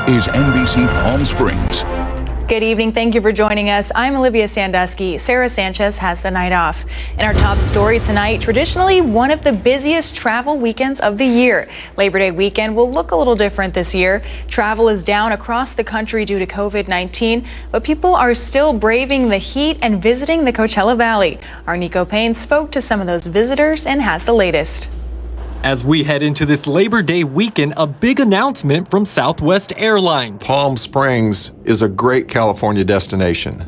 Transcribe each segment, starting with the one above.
is NBC Palm Springs. Good evening. Thank you for joining us. I'm Olivia Sandusky. Sarah Sanchez has the night off. In our top story tonight, traditionally one of the busiest travel weekends of the year. Labor Day weekend will look a little different this year. Travel is down across the country due to COVID-19, but people are still braving the heat and visiting the Coachella Valley. Our Nico Payne spoke to some of those visitors and has the latest. As we head into this Labor Day weekend, a big announcement from Southwest Airlines. Palm Springs is a great California destination.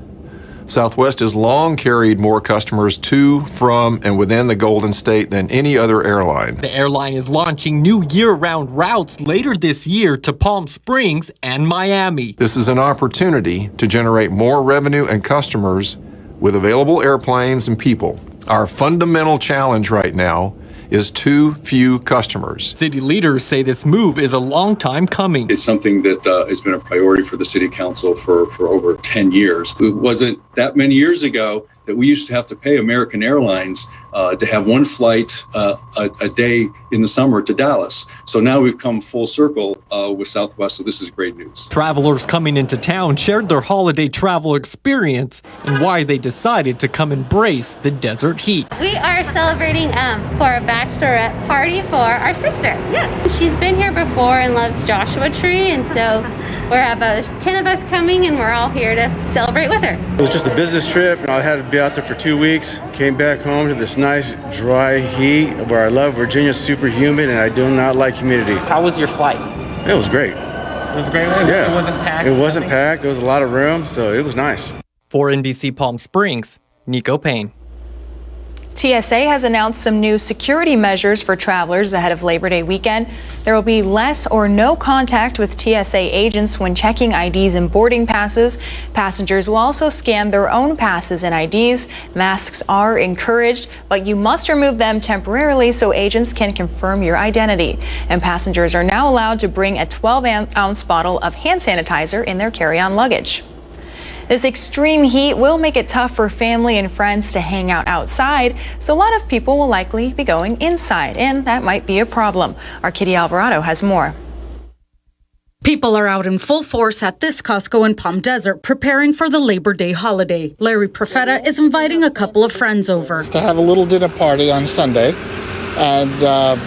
Southwest has long carried more customers to, from, and within the Golden State than any other airline. The airline is launching new year-round routes later this year to Palm Springs and Miami. This is an opportunity to generate more revenue and customers with available airplanes and people. Our fundamental challenge right now is too few customers. City leaders say this move is a long time coming. It's something that has been a priority for the City Council for over 10 years. It wasn't that many years ago that we used to have to pay American Airlines to have one flight a day in the summer to Dallas. So now we've come full circle with Southwest, so this is great news. Travelers coming into town shared their holiday travel experience and why they decided to come embrace the desert heat. We are celebrating for a bachelorette party for our sister. Yes. She's been here before and loves Joshua Tree, and so we have 10 of us coming and we're all here to celebrate with her. It was just a business trip, and I had to be out there for 2 weeks. Came back home to this nice dry heat where I love Virginia's super humid and I do not like humidity. How was your flight? It was great. It was a great way? Yeah. It wasn't packed? It wasn't packed. There was a lot of room, so it was nice. For NBC Palm Springs, Nico Payne. TSA has announced some new security measures for travelers ahead of Labor Day weekend. There will be less or no contact with TSA agents when checking IDs and boarding passes. Passengers will also scan their own passes and IDs. Masks are encouraged, but you must remove them temporarily so agents can confirm your identity. And passengers are now allowed to bring a 12-ounce bottle of hand sanitizer in their carry-on luggage. This extreme heat will make it tough for family and friends to hang out outside, so a lot of people will likely be going inside, and that might be a problem. Our Kitty Alvarado has more. People are out in full force at this Costco in Palm Desert preparing for the Labor Day holiday. Larry Profeta is inviting a couple of friends over. To have a little dinner party on Sunday, and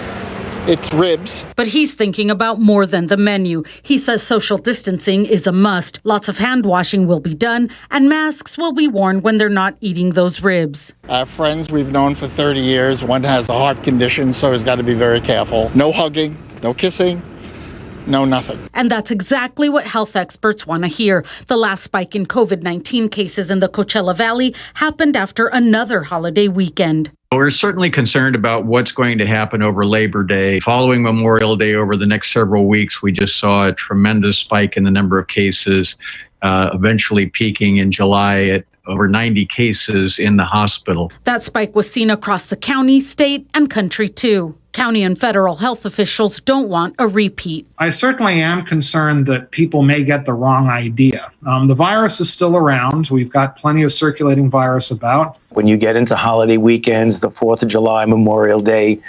it's ribs. But he's thinking about more than the menu. He says social distancing is a must. Lots of hand washing will be done, and masks will be worn when they're not eating those ribs. Our friends we've known for 30 years. One has a heart condition, so he's got to be very careful. No hugging, no kissing. No, nothing. And that's exactly what health experts want to hear. The last spike in COVID-19 cases in the Coachella Valley happened after another holiday weekend. We're certainly concerned about what's going to happen over Labor Day. Following Memorial Day over the next several weeks, we just saw a tremendous spike in the number of cases, eventually peaking in July at over 90 cases in the hospital. That spike was seen across the county, state, and country, too. County and federal health officials don't want a repeat. I certainly am concerned that people may get the wrong idea. The virus is still around. We've got plenty of circulating virus about. When you get into holiday weekends, the 4th of July, Memorial Day,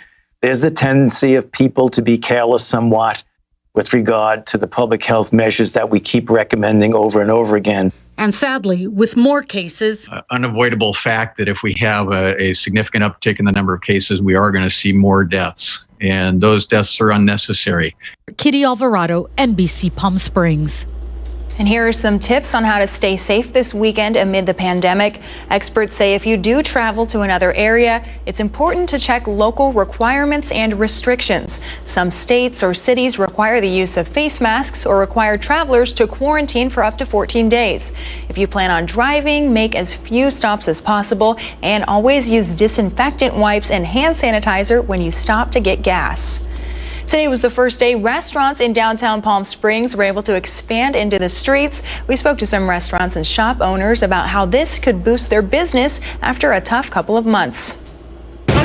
there's a tendency of people to be careless somewhat with regard to the public health measures that we keep recommending over and over again. And sadly, with more cases, unavoidable fact that if we have a significant uptick in the number of cases, we are going to see more deaths, and those deaths are unnecessary. Kitty Alvarado, NBC Palm Springs. And here are some tips on how to stay safe this weekend amid the pandemic. Experts say if you do travel to another area, it's important to check local requirements and restrictions. Some states or cities require the use of face masks or require travelers to quarantine for up to 14 days. If you plan on driving, make as few stops as possible and always use disinfectant wipes and hand sanitizer when you stop to get gas. Today was the first day restaurants in downtown Palm Springs were able to expand into the streets. We spoke to some restaurants and shop owners about how this could boost their business after a tough couple of months.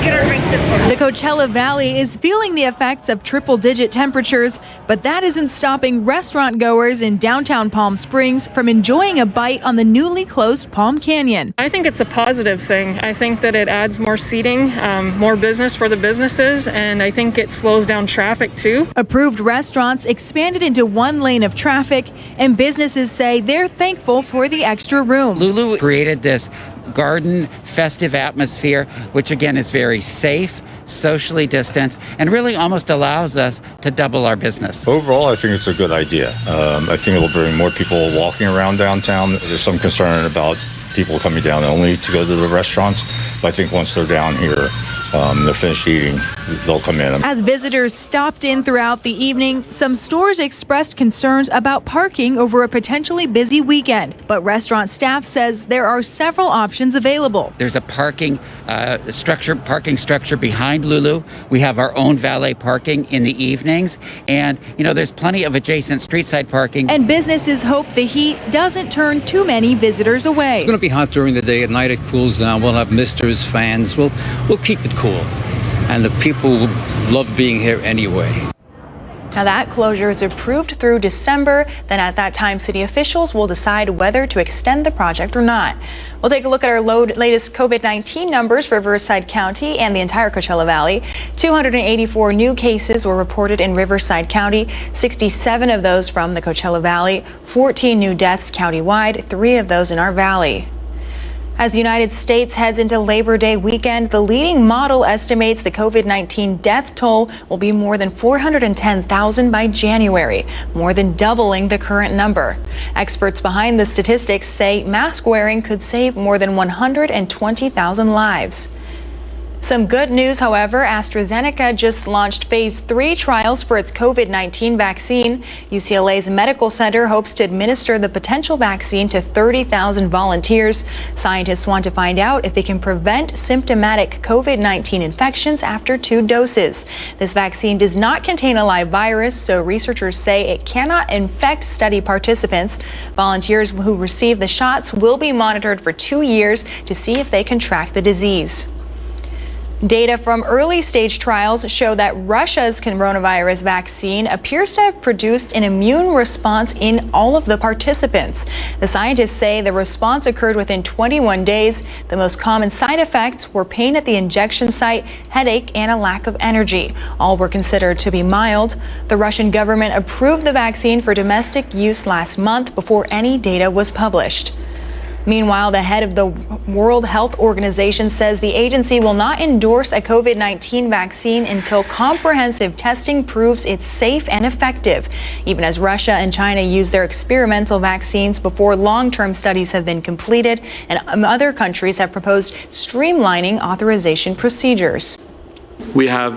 get our drinks in. The Coachella Valley is feeling the effects of triple-digit temperatures, but that isn't stopping restaurant goers in downtown Palm Springs from enjoying a bite on the newly closed Palm Canyon. I think it's a positive thing. I think that it adds more seating, more business for the businesses, and I think it slows down traffic too. Approved restaurants expanded into one lane of traffic, and businesses say they're thankful for the extra room. Lulu created this garden festive atmosphere, which again is very safe, socially distanced, and really almost allows us to double our business. Overall, I think it's a good idea. I think it will bring more people walking around downtown. There's some concern about people coming down only to go to the restaurants, but I think once they're down here, they're finished eating, they'll come in. As visitors stopped in throughout the evening, some stores expressed concerns about parking over a potentially busy weekend. But restaurant staff says there are several options available. There's a parking structure behind Lulu. We have our own valet parking in the evenings. And, there's plenty of adjacent street side parking. And businesses hope the heat doesn't turn too many visitors away. It's going to be hot during the day. At night it cools down. We'll have misters, fans. We'll keep it cool. And the people love being here anyway. Now that closure is approved through December. Then at that time, city officials will decide whether to extend the project or not. We'll take a look at our latest COVID-19 numbers for Riverside County and the entire Coachella Valley. 284 new cases were reported in Riverside County, 67 of those from the Coachella Valley, 14 new deaths countywide, 3 of those in our valley. As the United States heads into Labor Day weekend, the leading model estimates the COVID-19 death toll will be more than 410,000 by January, more than doubling the current number. Experts behind the statistics say mask wearing could save more than 120,000 lives. Some good news, however, AstraZeneca just launched phase 3 trials for its COVID-19 vaccine. UCLA's medical center hopes to administer the potential vaccine to 30,000 volunteers. Scientists want to find out if it can prevent symptomatic COVID-19 infections after 2 doses. This vaccine does not contain a live virus, so researchers say it cannot infect study participants. Volunteers who receive the shots will be monitored for 2 years to see if they contract the disease. Data from early stage trials show that Russia's coronavirus vaccine appears to have produced an immune response in all of the participants. The scientists say the response occurred within 21 days. The most common side effects were pain at the injection site, headache, and a lack of energy. All were considered to be mild. The Russian government approved the vaccine for domestic use last month before any data was published. Meanwhile, the head of the World Health Organization says the agency will not endorse a COVID-19 vaccine until comprehensive testing proves it's safe and effective, even as Russia and China use their experimental vaccines before long-term studies have been completed, and other countries have proposed streamlining authorization procedures. We have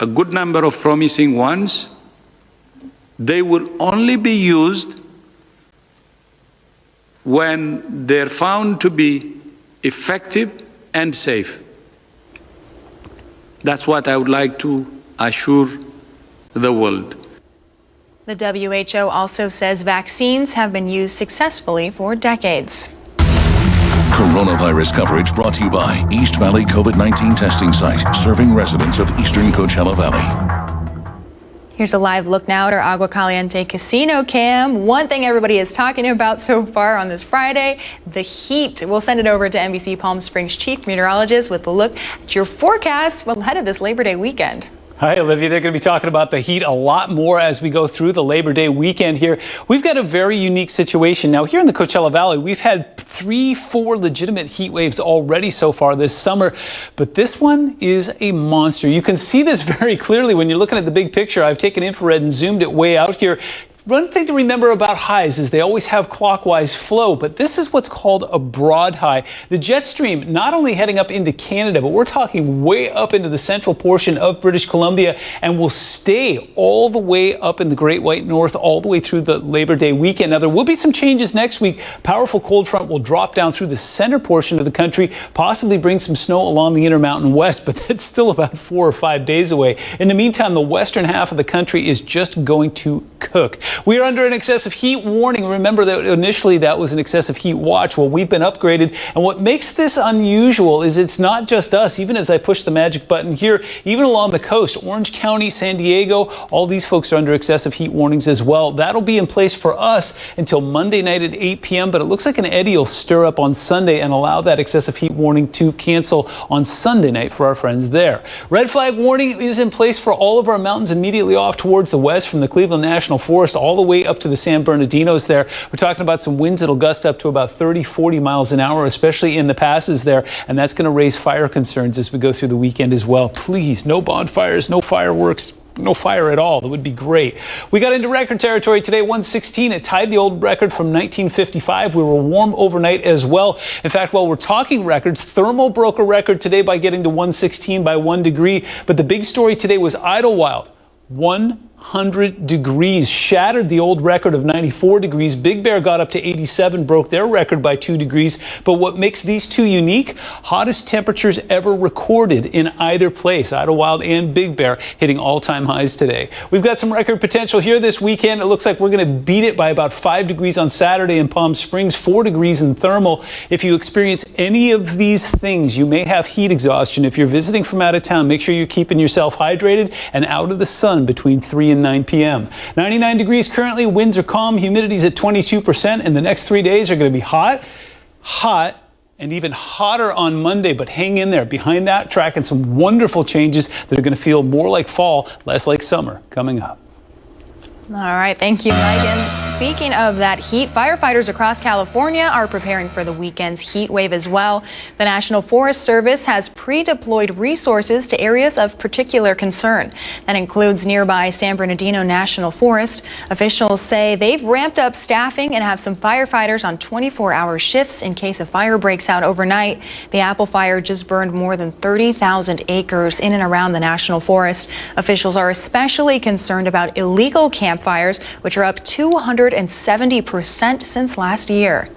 a good number of promising ones. They will only be used when they're found to be effective and safe. That's what I would like to assure the world. The WHO also says vaccines have been used successfully for decades. Coronavirus coverage brought to you by East Valley COVID-19 testing site, serving residents of eastern Coachella Valley. Here's a live look now at our Agua Caliente casino cam. One thing everybody is talking about so far on this Friday, the heat. We'll send it over to NBC Palm Springs chief meteorologist with a look at your forecast ahead of this Labor Day weekend. Hi, Olivia. They're going to be talking about the heat a lot more as we go through the Labor Day weekend here. We've got a very unique situation. Now, here in the Coachella Valley, we've had 3-4 legitimate heat waves already so far this summer, but this one is a monster. You can see this very clearly when you're looking at the big picture. I've taken infrared and zoomed it way out here. One thing to remember about highs is they always have clockwise flow, but this is what's called a broad high. The jet stream not only heading up into Canada, but we're talking way up into the central portion of British Columbia and will stay all the way up in the Great White North all the way through the Labor Day weekend. Now, there will be some changes next week. Powerful cold front will drop down through the center portion of the country, possibly bring some snow along the Intermountain West, but that's still about 4 or 5 days away. In the meantime, the western half of the country is just going to cook. We are under an excessive heat warning. Remember that initially that was an excessive heat watch. Well, we've been upgraded. And what makes this unusual is it's not just us. Even as I push the magic button here, even along the coast, Orange County, San Diego, all these folks are under excessive heat warnings as well. That'll be in place for us until Monday night at 8 p.m. But it looks like an eddy will stir up on Sunday and allow that excessive heat warning to cancel on Sunday night for our friends there. Red flag warning is in place for all of our mountains immediately off towards the west from the Cleveland National Forest all the way up to the San Bernardinos there. We're talking about some winds that'll gust up to about 30-40 miles an hour, especially in the passes there. And that's going to raise fire concerns as we go through the weekend as well. Please, no bonfires, no fireworks. No fire at all. That would be great. We got into record territory today, 116. It tied the old record from 1955. We were warm overnight as well. In fact, while we're talking records, thermal broke a record today by getting to 116 by 1 degree. But the big story today was Idlewild. 100 degrees, shattered the old record of 94 degrees. Big Bear got up to 87, broke their record by 2 degrees. But what makes these two unique? Hottest temperatures ever recorded in either place. Idlewild and Big Bear hitting all-time highs today. We've got some record potential here this weekend. It looks like we're going to beat it by about 5 degrees on Saturday in Palm Springs, 4 degrees in thermal. If you experience any of these things, you may have heat exhaustion. If you're visiting from out of town, make sure you're keeping yourself hydrated and out of the sun between 3 and 9 p.m. 99 degrees currently, winds are calm, humidity's at 22%, and the next 3 days are going to be hot, and even hotter on Monday, but hang in there. Behind that, tracking some wonderful changes that are going to feel more like fall, less like summer coming up. All right, thank you, Mike. And speaking of that heat, firefighters across California are preparing for the weekend's heat wave as well. The National Forest Service has pre-deployed resources to areas of particular concern. That includes nearby San Bernardino National Forest. Officials say they've ramped up staffing and have some firefighters on 24-hour shifts in case a fire breaks out overnight. The Apple fire just burned more than 30,000 acres in and around the National Forest. Officials are especially concerned about illegal campfires, which are up 270% since last year.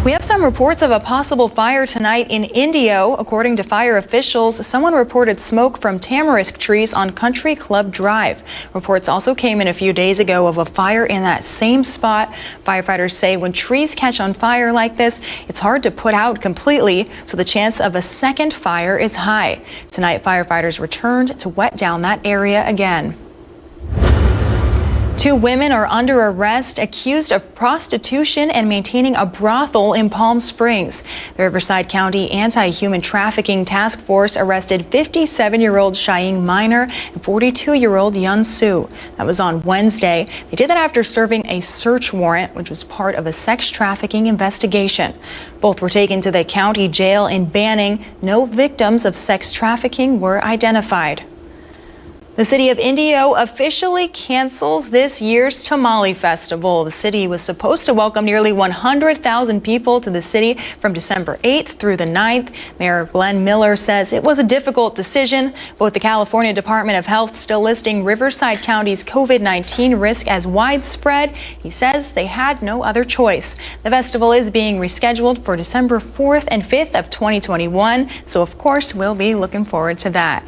We have some reports of a possible fire tonight in Indio. According to fire officials, someone reported smoke from tamarisk trees on Country Club Drive. Reports also came in a few days ago of a fire in that same spot. Firefighters say when trees catch on fire like this, it's hard to put out completely, so the chance of a second fire is high. Tonight, firefighters returned to wet down that area again. 2 women are under arrest accused of prostitution and maintaining a brothel in Palm Springs. The Riverside County Anti-Human Trafficking Task Force arrested 57-year-old Cheyenne Minor and 42-year-old Yun Su. That was on Wednesday. They did that after serving a search warrant, which was part of a sex trafficking investigation. Both were taken to the county jail in Banning. No victims of sex trafficking were identified. The city of Indio officially cancels this year's Tamale Festival. The city was supposed to welcome nearly 100,000 people to the city from December 8th through the 9th. Mayor Glenn Miller says it was a difficult decision. Both the California Department of Health still listing Riverside County's COVID-19 risk as widespread. He says they had no other choice. The festival is being rescheduled for December 4th and 5th of 2021. So of course, we'll be looking forward to that.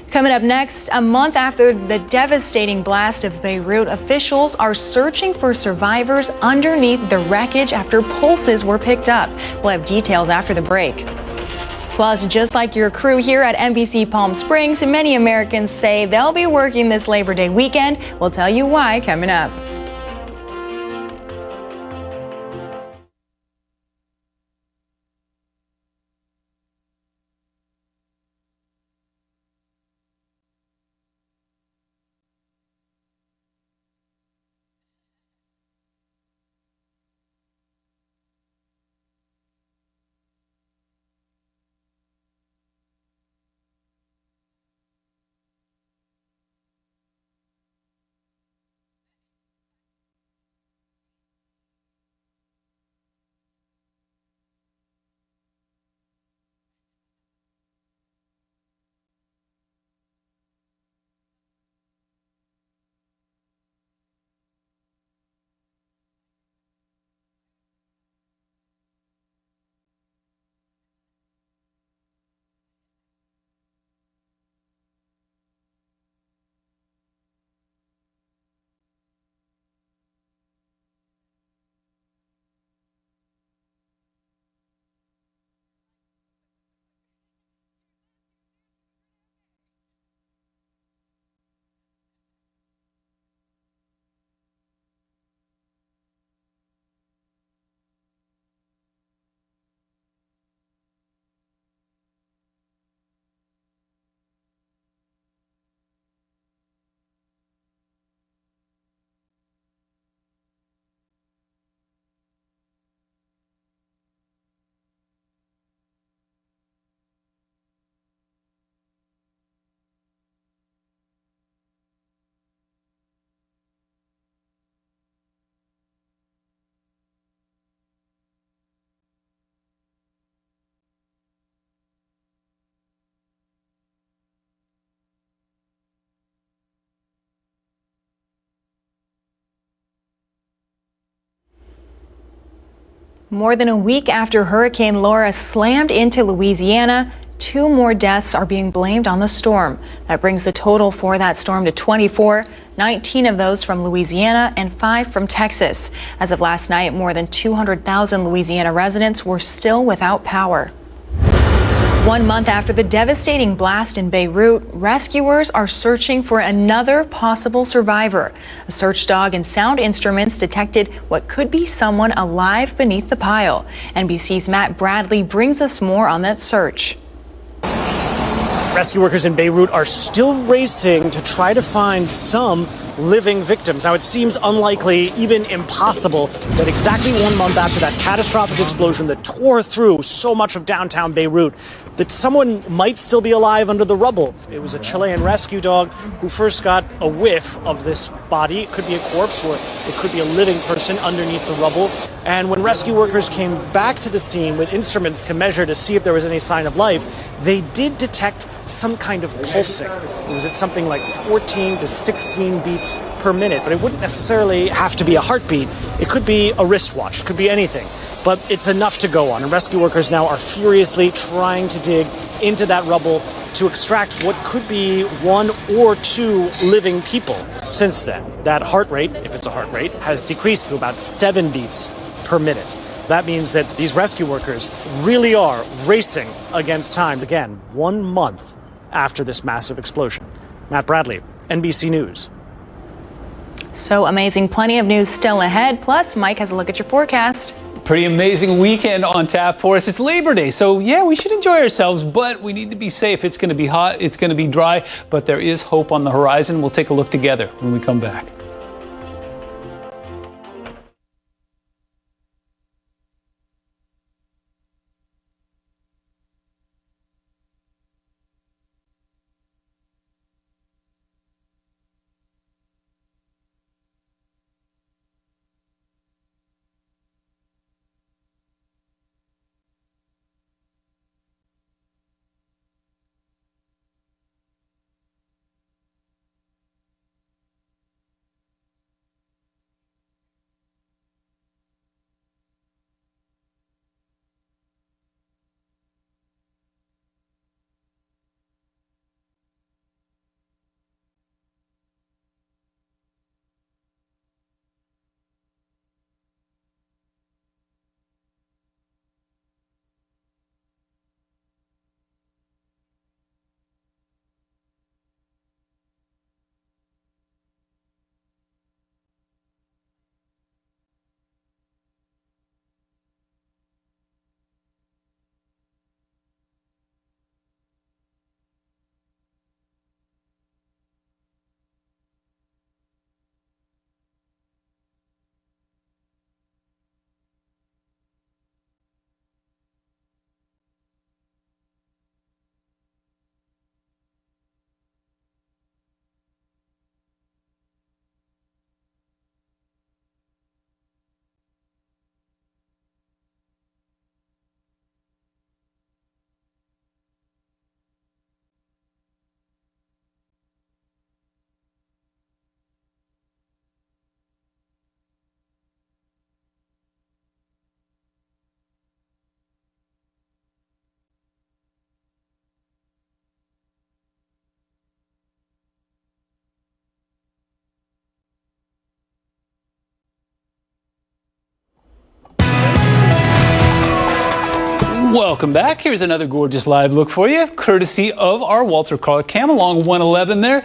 Coming up next, a month after the devastating blast of Beirut, officials are searching for survivors underneath the wreckage after pulses were picked up. We'll have details after the break. Plus, just like your crew here at NBC Palm Springs, many Americans say they'll be working this Labor Day weekend. We'll tell you why coming up. More than a week after Hurricane Laura slammed into Louisiana, 2 more deaths are being blamed on the storm. That brings the total for that storm to 24, 19 of those from Louisiana and 5 from Texas. As of last night, more than 200,000 Louisiana residents were still without power. 1 month after the devastating blast in Beirut, rescuers are searching for another possible survivor. A search dog and sound instruments detected what could be someone alive beneath the pile. NBC's Matt Bradley brings us more on that search. Rescue workers in Beirut are still racing to try to find some living victims. Now, it seems unlikely, even impossible, that exactly 1 month after that catastrophic explosion that tore through so much of downtown Beirut, that someone might still be alive under the rubble. It was a Chilean rescue dog who first got a whiff of this body. It could be a corpse or it could be a living person underneath the rubble. And when rescue workers came back to the scene with instruments to measure to see if there was any sign of life, they did detect some kind of pulsing. It was at something like 14 to 16 beats per minute, but it wouldn't necessarily have to be a heartbeat. It could be a wristwatch, it could be anything. But it's enough to go on, and rescue workers now are furiously trying to dig into that rubble to extract what could be 1 or 2 living people. Since then, that heart rate, if it's a heart rate, has decreased to about 7 beats per minute. That means that these rescue workers really are racing against time. Again, 1 month after this massive explosion. Matt Bradley, NBC News. So amazing. Plenty of news still ahead. Plus, Mike has a look at your forecast. Pretty amazing weekend on tap for us. It's Labor Day, so yeah, we should enjoy ourselves, but we need to be safe. It's going to be hot, it's going to be dry, but there is hope on the horizon. We'll take a look together when we come back. Welcome back. Here's another gorgeous live look for you, courtesy of our Walter Clark cam along 111 there.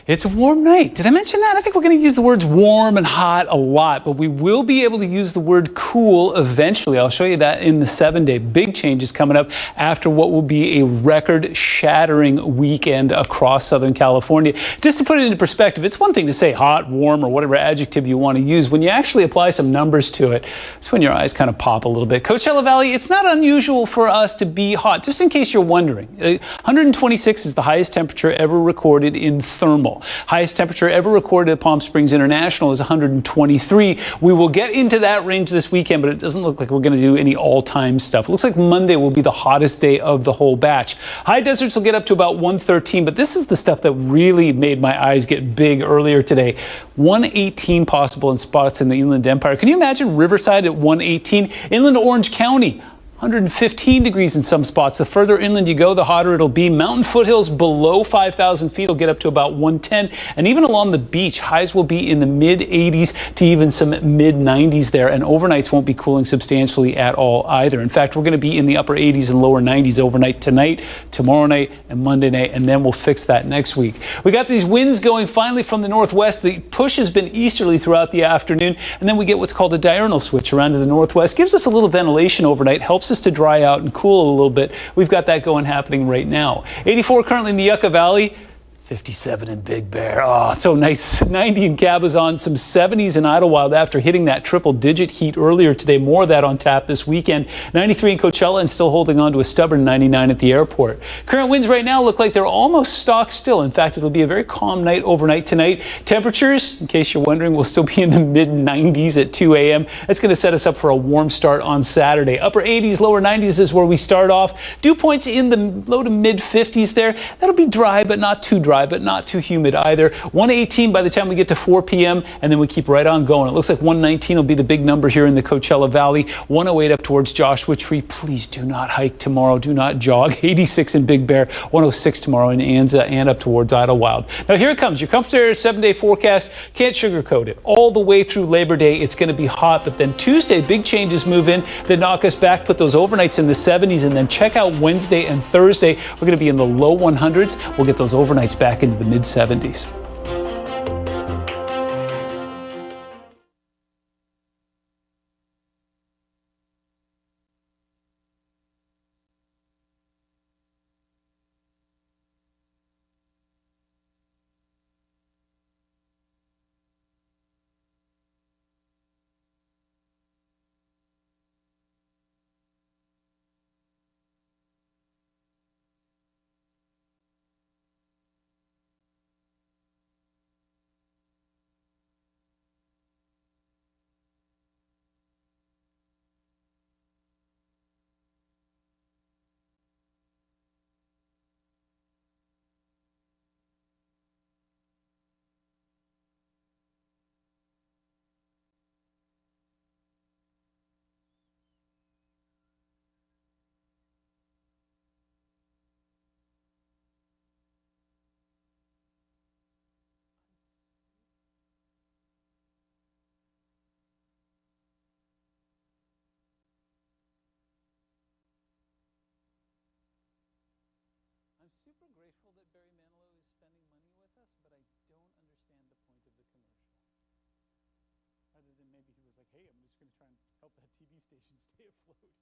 It's a warm night. Did I mention that? I think we're going to use the words warm and hot a lot, but we will be able to use the word cool eventually. I'll show you that in the 7-day. Big changes coming up after what will be a record-shattering weekend across Southern California. Just to put it into perspective, it's one thing to say hot, warm, or whatever adjective you want to use. When you actually apply some numbers to it, it's when your eyes kind of pop a little bit. Coachella Valley, it's not unusual for for us to be hot. Just in case you're wondering, 126 is the highest temperature ever recorded in thermal. Highest temperature ever recorded at Palm Springs International is 123. We will get into that range this weekend, but it doesn't look like we're going to do any all-time stuff. It looks like Monday will be the hottest day of the whole batch. High deserts will get up to about 113, but this is the stuff that really made my eyes get big earlier today. 118 possible in spots in the Inland Empire. Can you imagine Riverside at 118? Inland Orange County, 115 degrees in some spots. The further inland you go, the hotter it'll be. Mountain foothills below 5,000 feet will get up to about 110. And even along the beach, highs will be in the mid-80s to even some mid-90s there. And overnights won't be cooling substantially at all either. In fact, we're going to be in the upper 80s and lower 90s overnight tonight, tomorrow night, and Monday night. And then we'll fix that next week. We got these winds going finally from the northwest. The push has been easterly throughout the afternoon. And then we get what's called a diurnal switch around to the northwest. Gives us a little ventilation overnight. Helps us to dry out and cool a little bit. We've got that happening right now. 84 currently in the Yucca Valley. 57 in Big Bear. Oh, so nice. 90 in Cabazon, some 70s in Idlewild after hitting that triple-digit heat earlier today. More of that on tap this weekend. 93 in Coachella and still holding on to a stubborn 99 at the airport. Current winds right now look like they're almost stock still. In fact, it'll be a very calm night overnight tonight. Temperatures, in case you're wondering, will still be in the mid-90s at 2 a.m. That's going to set us up for a warm start on Saturday. Upper 80s, lower 90s is where we start off. Dew points in the low to mid-50s there. That'll be dry, but not too dry, but not too humid either. 118 by the time we get to 4 p.m. and then we keep right on going. It looks like 119 will be the big number here in the Coachella Valley. 108 up towards Joshua Tree. Please do not hike tomorrow. Do not jog. 86 in Big Bear. 106 tomorrow in Anza and up towards Idlewild. Now here it comes. Your Comfortable 7-day forecast. Can't sugarcoat it. All the way through Labor Day, it's going to be hot. But then Tuesday, big changes move in that knock us back. Put those overnights in the 70s. And then check out Wednesday and Thursday. We're going to be in the low 100s. We'll get those overnights back into the mid-70s. I'm super grateful that Barry Manilow is spending money with us, but I don't understand the point of the commercial. Other than maybe he was like, hey, I'm just going to try and help that TV station stay afloat.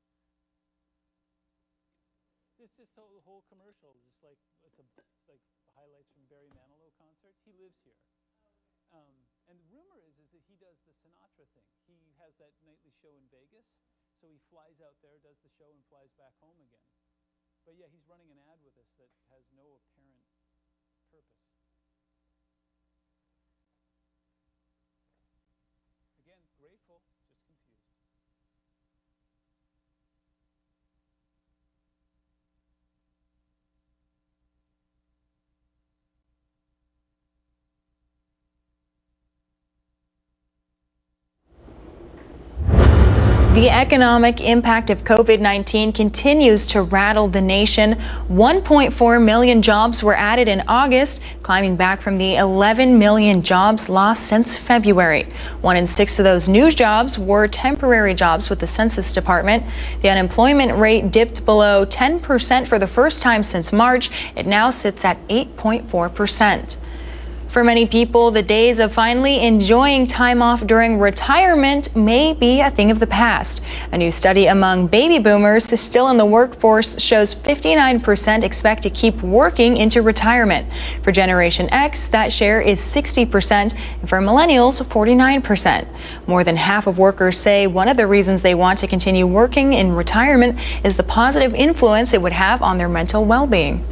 It's just the whole commercial, just like highlights from Barry Manilow concerts. He lives here. And the rumor is that he does the Sinatra thing. He has that nightly show in Vegas, so he flies out there, does the show, and flies back home again. But yeah, he's running an ad with us that has no apparent purpose. Again, grateful, just confused. The economic impact of COVID-19 continues to rattle the nation. 1.4 million jobs were added in August, climbing back from the 11 million jobs lost since February. 1 in 6 of those new jobs were temporary jobs with the Census Department. The unemployment rate dipped below 10% for the first time since March. It now sits at 8.4%. For many people, the days of finally enjoying time off during retirement may be a thing of the past. A new study among baby boomers still in the workforce shows 59% expect to keep working into retirement. For Generation X, that share is 60%, and for millennials, 49%. More than half of workers say one of the reasons they want to continue working in retirement is the positive influence it would have on their mental well-being.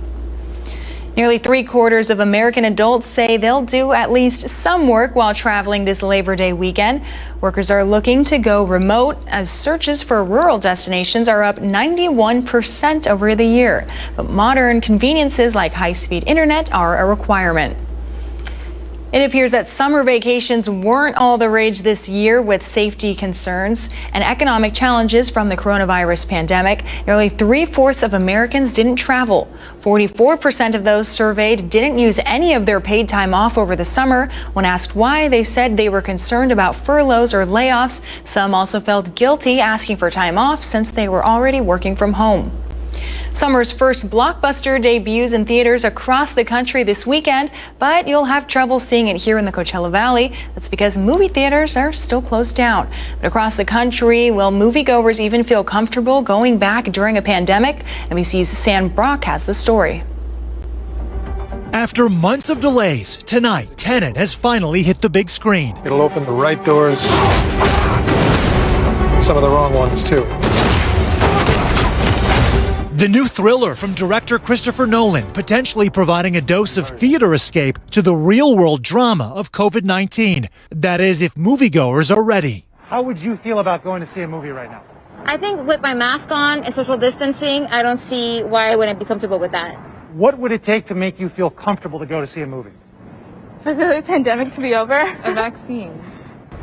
Nearly 3/4 of American adults say they'll do at least some work while traveling this Labor Day weekend. Workers are looking to go remote as searches for rural destinations are up 91% over the year. But modern conveniences like high-speed internet are a requirement. It appears that summer vacations weren't all the rage this year with safety concerns and economic challenges from the coronavirus pandemic. Nearly 3/4 of Americans didn't travel. 44% of those surveyed didn't use any of their paid time off over the summer. When asked why, they said they were concerned about furloughs or layoffs. Some also felt guilty asking for time off since they were already working from home. Summer's first blockbuster debuts in theaters across the country this weekend, but you'll have trouble seeing it here in the Coachella Valley. That's because movie theaters are still closed down. But across the country, will moviegoers even feel comfortable going back during a pandemic? NBC's Sam Brock has the story. After months of delays, tonight, Tenet has finally hit the big screen. It'll open the right doors, some of the wrong ones too. The new thriller from director Christopher Nolan, potentially providing a dose of theater escape to the real-world drama of COVID-19. That is, if moviegoers are ready. How would you feel about going to see a movie right now? I think with my mask on and social distancing, I don't see why I wouldn't be comfortable with that. What would it take to make you feel comfortable to go to see a movie? For the pandemic to be over? A vaccine.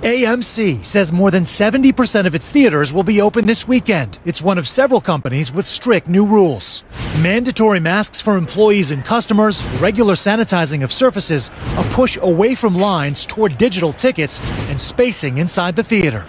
AMC says more than 70% of its theaters will be open this weekend. It's one of several companies with strict new rules. Mandatory masks for employees and customers, regular sanitizing of surfaces, a push away from lines toward digital tickets, and spacing inside the theater.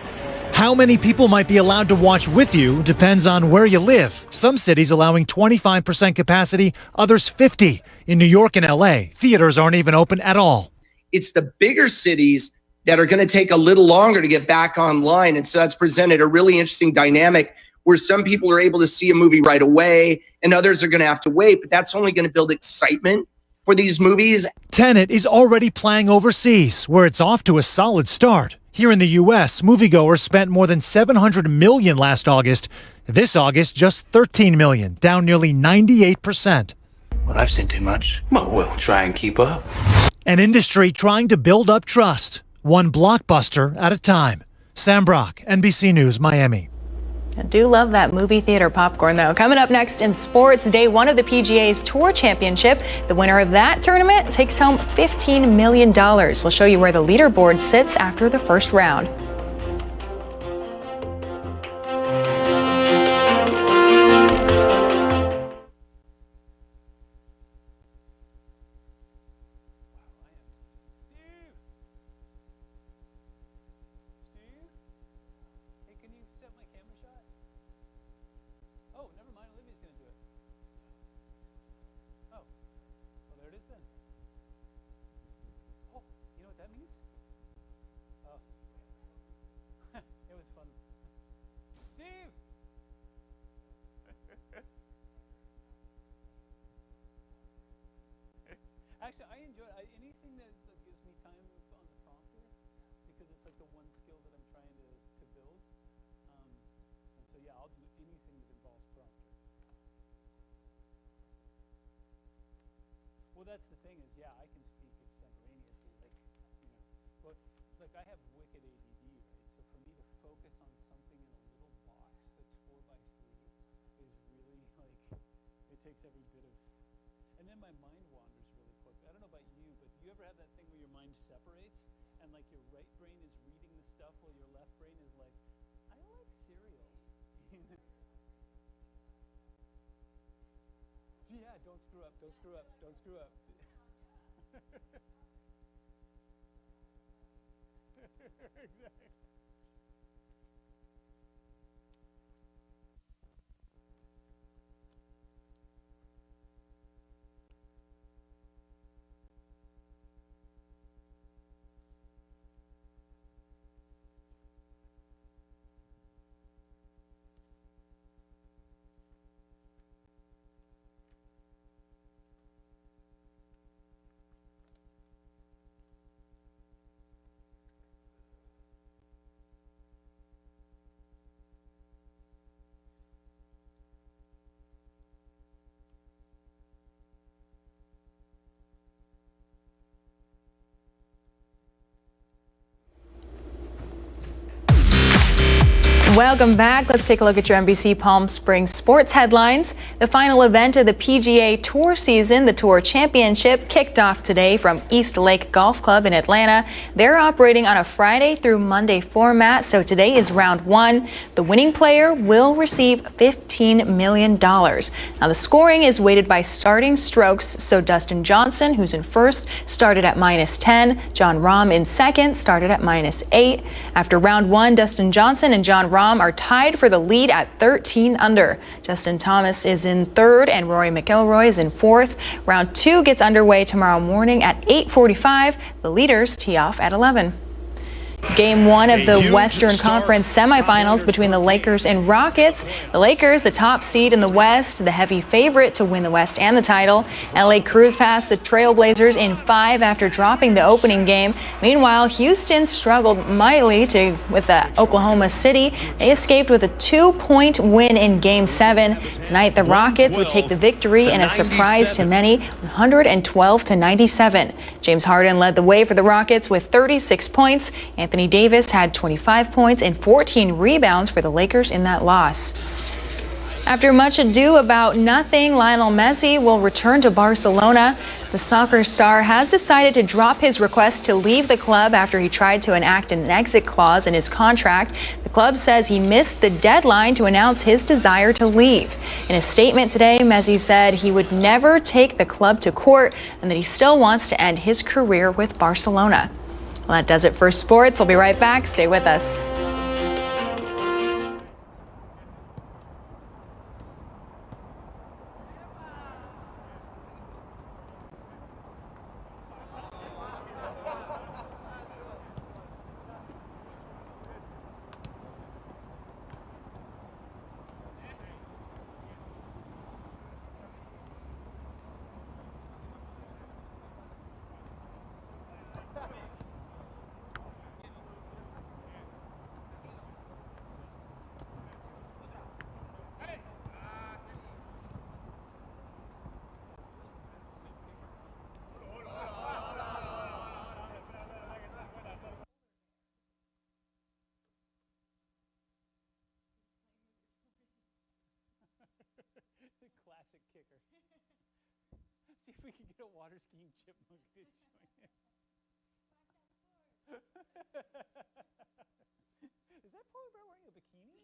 How many people might be allowed to watch with you depends on where you live. Some cities allowing 25% capacity, others 50%. In New York and LA, theaters aren't even open at all. It's the bigger cities that are going to take a little longer to get back online. And so that's presented a really interesting dynamic where some people are able to see a movie right away and others are going to have to wait. But that's only going to build excitement for these movies. Tenet is already playing overseas, where it's off to a solid start. Here in the U.S., moviegoers spent more than $700 million last August. This August, just $13 million, down nearly 98%. Well, I've seen too much. Well, we'll try and keep up. An industry trying to build up trust, one blockbuster at a time. Sam Brock, NBC News, Miami. I do love that movie theater popcorn, though. Coming up next in sports, day one of the PGA's Tour Championship. The winner of that tournament takes home $15 million. We'll show you where the leaderboard sits after the first round. Actually, I enjoy anything that gives me time on the prompter because it's like the one skill that I'm trying to build. And so, yeah, I'll do anything that involves prompter. Well, that's the thing is, yeah, I can speak extemporaneously. Like I have wicked ADD, right? So for me to focus on something in a little box that's 4x3 is really like, it takes every bit of, and then my mind wanders really quick. I don't know about you, but do you ever have that thing where your mind separates and like your right brain is reading the stuff while your left brain is like, I like cereal. Yeah, don't screw up, don't screw up, don't screw up. Exactly. Welcome back. Let's take a look at your NBC Palm Springs sports headlines. The final event of the PGA Tour season, the Tour Championship, kicked off today from East Lake Golf Club in Atlanta. They're operating on a Friday through Monday format, so today is round one. The winning player will receive $15 million. Now, the scoring is weighted by starting strokes, so Dustin Johnson, who's in first, started at -10. Jon Rahm in second started at -8. After round one, Dustin Johnson and Jon Rahm are tied for the lead at 13 under. Justin Thomas is in third and Rory McIlroy is in fourth. Round two gets underway tomorrow morning at 8:45. The leaders tee off at 11. Game one of the Western Conference semifinals between the Lakers and Rockets. The Lakers, the top seed in the West, the heavy favorite to win the West and the title. LA cruised past the Trailblazers in 5 after dropping the opening game. Meanwhile, Houston struggled mightily with Oklahoma City. They escaped with a 2-point win in Game 7. Tonight, the Rockets would take the victory in a surprise to many, 112-97. James Harden led the way for the Rockets with 36 points. Anthony Davis had 25 points and 14 rebounds for the Lakers in that loss. After much ado about nothing, Lionel Messi will return to Barcelona. The soccer star has decided to drop his request to leave the club after he tried to enact an exit clause in his contract. The club says he missed the deadline to announce his desire to leave. In a statement today, Messi said he would never take the club to court and that he still wants to end his career with Barcelona. Well, that does it for sports. We'll be right back. Stay with us. Classic kicker. See if we can get a water skiing chipmunk to join in. Is that polar bear wearing a bikini?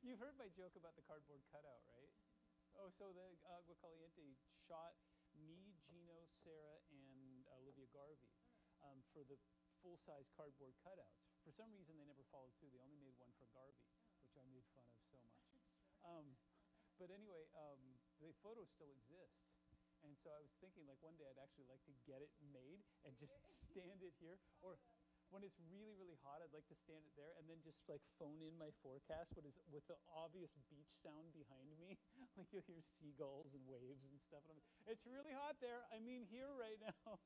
You've heard my joke about the cardboard cutout, right? Oh, so the Agua Caliente shot me, Gino, Sarah, and Olivia Garvey for the full-size cardboard cutouts. For some reason, they never followed through. They only made one for Garvey, which I made fun of so much. But anyway, the photo still exists. And so I was thinking, like, one day I'd actually like to get it made and just stand it here. Or when it's really, really hot, I'd like to stand it there and then just, like, phone in my forecast with the obvious beach sound behind me. Like, you'll hear seagulls and waves and stuff. And it's really hot there. I mean, here right now.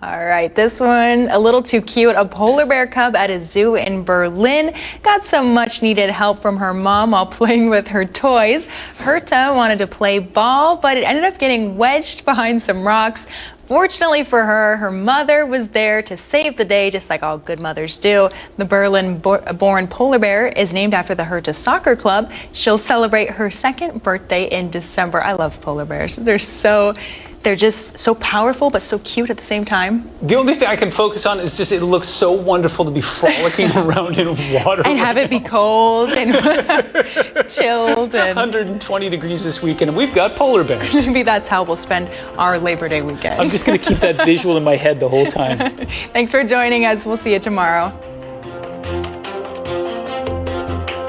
All right, this one a little too cute. A polar bear cub at a zoo in Berlin got some much needed help from her mom while playing with her toys. Herta wanted to play ball, but it ended up getting wedged behind some rocks. Fortunately for her, her mother was there to save the day, just like all good mothers do. The Berlin-born polar bear is named after the Herta Soccer Club. She'll celebrate her 2nd birthday in December. I love polar bears. They're just so powerful, but so cute at the same time. The only thing I can focus on is just it looks so wonderful to be frolicking around in water. And have it be cold and chilled. And 120 degrees this weekend, and we've got polar bears. Maybe that's how we'll spend our Labor Day weekend. I'm just going to keep that visual in my head the whole time. Thanks for joining us. We'll see you tomorrow.